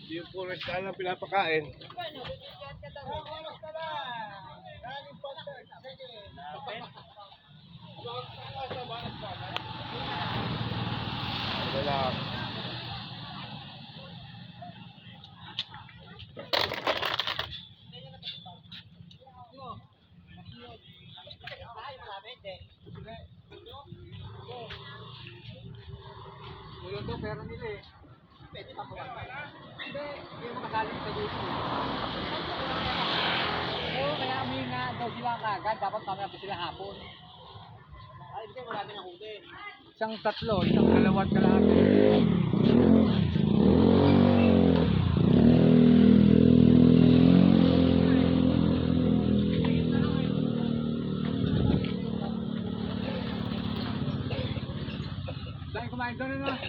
Yung puro ka lang pinapakain. Wala. Yun to, pera nila eh. Pwede pa po. Hindi mo kasali sa dito. Oo, kaya may nga daw sila kagad. Dapat mamaya pa sila hapon. Ay, hindi, marami na huli. Isang tatlo, isang dalawat kalahati.